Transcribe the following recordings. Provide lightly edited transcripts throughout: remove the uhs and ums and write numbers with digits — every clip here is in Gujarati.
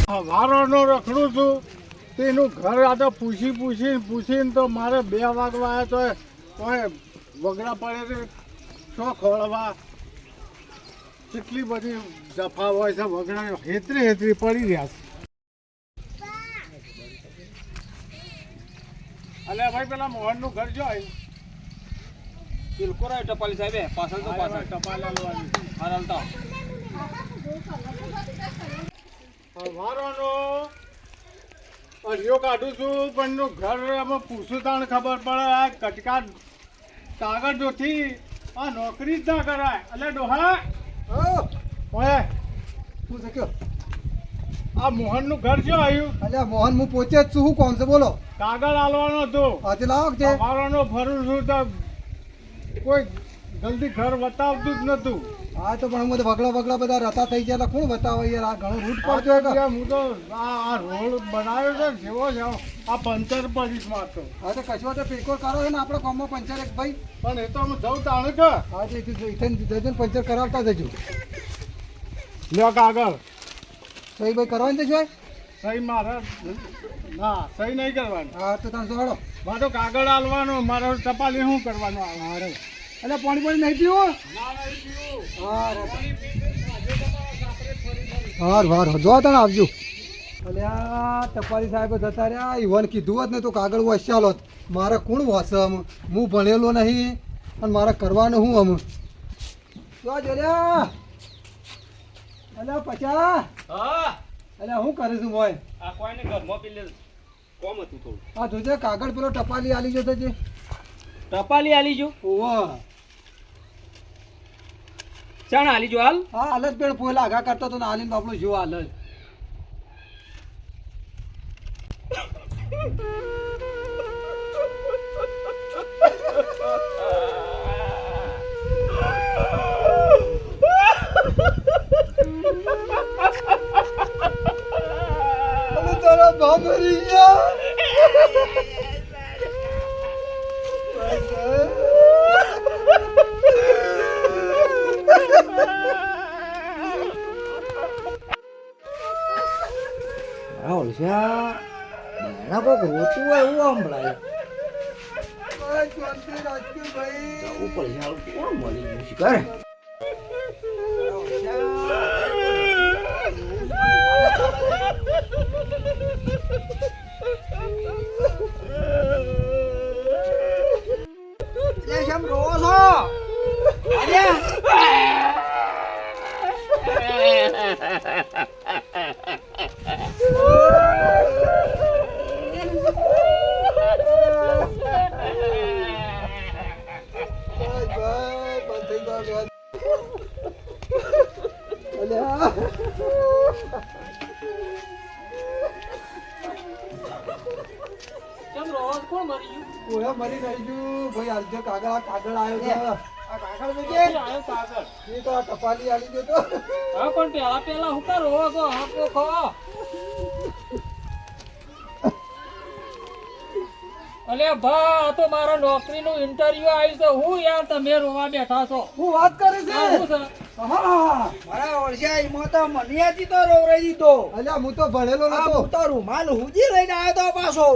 વારોનો રખડું છું તેનું ઘર આ તો પૂછીને તો મારે 2 વાગવા આવ્યા તો કોઈ વગડા પડે શો ખોળવા કેટલી બધી જફા હોય છે વગડા હેતરી પડી રહ્યા છે. અલે ભાઈ પેલા મોહનનું ઘર જો બિલકુલ ટપાલી સાહેબ પાછળ તો પાછળ ટપાલ આલવાની હાલતા વારોનો અરિયો કાઢું છું પણ ઘર આમાં પૂછું તાણ ખબર પડે આ કટકા કાગળ જોથી આ નોકરી જ ના કરાય. અલે ડોહા ઓય શું શક્યો? આ મોહનનું ઘર શું આવ્યું? અલ્યા મોહન હું પહોંચે જ છું. શું કોણ છે બોલો? કાગળ આલવાનો હતો. આજે લાવો છે. વારોનો ફરું છું તો કોઈ જલ્દી ઘર બતાવતું જ નતું. હા તો પણ હું વગડા બધા રતા થઈ ગયા કોણ બતાવે યાર? આ ઘણો રૂટ પડતો હું તો આ રોડ બનાવ્યો છે જેવો છે આ પંચર પડીશ મારતો. હા તો કશો તો પેકોર કરો છે ને આપણે કોમમાં પંચર એક ભાઈ. પણ એ તો અમે જવું તાણે કે હા તો જજો પંચર કરાવતા જજો. લ્યો કાગળ સહી ભાઈ કરવાની છે? સહી મારે ના સહી નહીં કરવાની. હા તો તમે જોડો મારો કાગળ આલવાનો મારો ટપાલી શું કરવાનું આવે? એટલે પાણી નહીં પીવો? હાર વાર જો તને આવજો. અલ્યા ટપાલી સાહેબ જતા રહ્યા. ઈવન કીધું હોત ને તો કાગળ વસ્યાલ હોત. મારે કોણ વાસે હું ભણેલો નહીં અને મારે કરવાનું હું આમ જો જોલ્યા. અલ્યા પચા હા અલ્યા હું કરે છું ભાઈ? આ કોઈને ઘરમાં પેલે કોમ હતું થોડું. આ જોજે કાગળ પેલો ટપાલી આલી જતો છે. ટપાલી આલી જો ઓવા ચાણ આલી જો હાલ. હા હાલ જ પેલો પોલા આગા કરતો તો ને આલીને બાપલો જો હાલ જ. તારા બાપ મરી ગયા. કોક રોતું હોય એવું સંભળાય. ઉપર ઝાડું કોણ મળી ગયું છે કરે? કેમ રોવો છો? કેમ રોજ કોણ મરી ગયું? ઓયા મરી રહી ગયું ભાઈ. હાલ જો કાગળ આવ્યો છે. આ કાગળ જોજે. આયો કાગળ. એ તો આ ટપાલી આલી ગયો તો. હા પણ પેલા હું કા રોવો છો? હાથો ખો. અલે ભા આ તો મારા નોકરીનું ઇન્ટરવ્યુ આવ્યું છે. હું યાર તમે રોવા બેઠા છો? હું વાત કરે છે. આ શું છે? હા મારા ઓળશા એમાં તો મનિયાથી તો રોવરાઈ દીધો. અલ્યા હું તો ભણેલો આ નતો. હું તો રૂમાલ હુજી લઈને આવ્યો તો પાછો.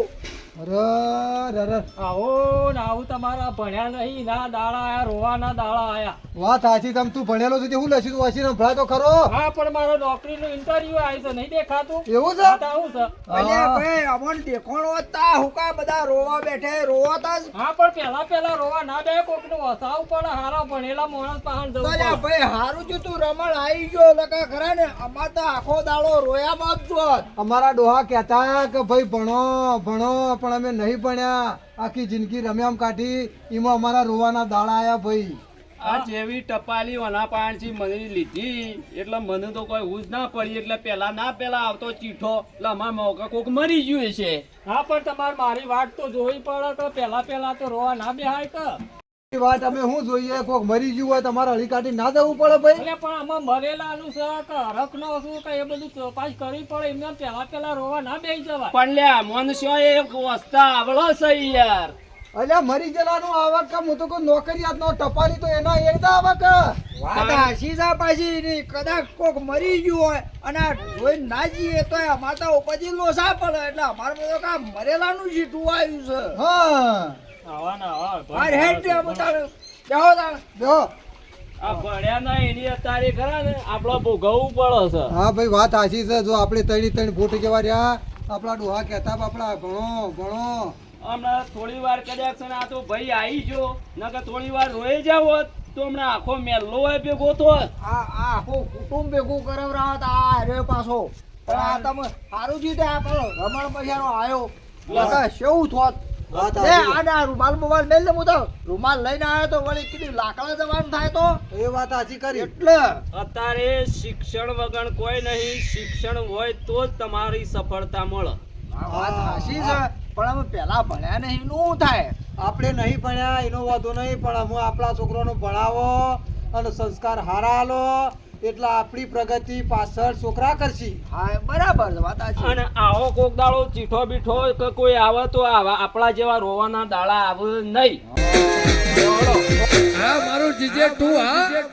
અરે આવો ને આવું તમારા ભણ્યા નહીં ના દાડા આયા રોવાના દાડા આયા. વાત સાચી. તમ તું ભણેલો છે હું લસી તું વાંચીને ભણા તો ખરો. હા પણ મારો નોકરીનું ઇન્ટરવ્યુ આવ્યું છે નહીં દેખાતું? એવું છે? હા તો આવું છે. અલ્યા ભાઈ અમોન દેખોણો તા હુકા બધા રોવા બેઠે રોવાતા જ. હા પણ પેલા રોવા ના બે કોકનું વસાવું પડે. હારા ભણેલા માણસ પાસે જવું અલ્યા પડે. ભાઈ હારું જો તું રમણ આવી ગયો લકા ખરા ને. અમાર તો આખો દાડો રોયામાં જ જોત. અમારા ડોહા કહેતા કે ભાઈ ભણો ભણો પણ અમે નહીં ભણ્યા. આખી જિંદગી રમ્યામ કાઢી. એમાં અમારા રોવાના દાડા આયા ભાઈ. આ જેવી ટપાલી વના પાણથી મને લીધી એટલે મને તો કોઈ હુજ ના પડી. એટલે પેલા આવતો ચીઠો એટલે અમારા મોકા કોક મરી ગયું છે. હા પણ તમારે મારી વાત તો જોવી પડે કે પેલા તો રોવા ના બેહાય કે. એ વાત અમે શું જોઈએ? કોક મરી ગયું હોય તમારે હળી કાઢી ના જવું પડે ભાઈ. એટલે પણ આમાં મરેલાનું છે કે હરખનો શું કે એ બધું તપાસ કરવી પડે. એમને પેલા રોવા ના બેસી જવાય. પણ લે મનુષ્ય એક વસ્તા આવડો છે યાર. અલ્યા મરી ગયેલાનું આવક હું તો કોઈ નોકરિયાત નો ટપાલી તો એના એડા આવક. વાત હાચી છે પાછી એની. કદાચ કોક મરી ગયું હોય અને આ જોઈ ના જઈએ તો અમાર તો પછી લોસા પડે એટલે અમારે બધું કા મરેલાનું જીતું આવ્યું છે. હા આવા ના આવા હાર હેડ દે બતાડો. બેહો તાણ. જો આ ભણ્યા ના એની અત્યારે ખરા ને આપડે ભોગવવું પડે છે. હા ભાઈ વાત સાચી છે. જો આપણે ત્રણ ફૂટ જેવા રહ્યા આપણા ડોહા કહેતા બાપડા ભણો ભણો. હમણાં થોડી વાર કદાચ છે ને આ તો ભાઈ આવી ગયો નકર થોડી વાર રોઈ જાવ હોત તો હમણાં આખો મેલ્લો હોય ભેગો થોત. આ આખું કુટુંબ ભેગું કરાવરાવત આ રે પાછો. પણ આ તમે સારું જીતે આ પેલો રમણ પૈસાનો આયો લગા શેવું થોત. વાત લે સાચી. આડા રૂમાલ મોબાઈલ મેલ લે. હું તો રૂમાલ લઈને આવ્યો તો વળી કીધું લાકડા જવાનું થાય તો એ વાત સાચી કરી. એટલે અત્યારે શિક્ષણ વગર કોઈ નહીં. શિક્ષણ હોય તો જ તમારી સફળતા મળે. આ વાત હાચી છે. પણ અમે પેલા ભણ્યા નહીં નું થાય. આપણે નહીં ભણ્યા એનો વાંધો નહીં, પણ અમે આપણા છોકરાનો ભણાવો અને સંસ્કાર હારા આલો એટલે આપણી પ્રગતિ પાછળ છોકરા કરશી. હા બરાબર છે વાત હાચી. અને આવો કોક દાડો ચીઠો બીઠો કે કોઈ આવે તો આપણા જેવા રોવાના દાડા આવે નહીં. હા મારું જીજે તું હા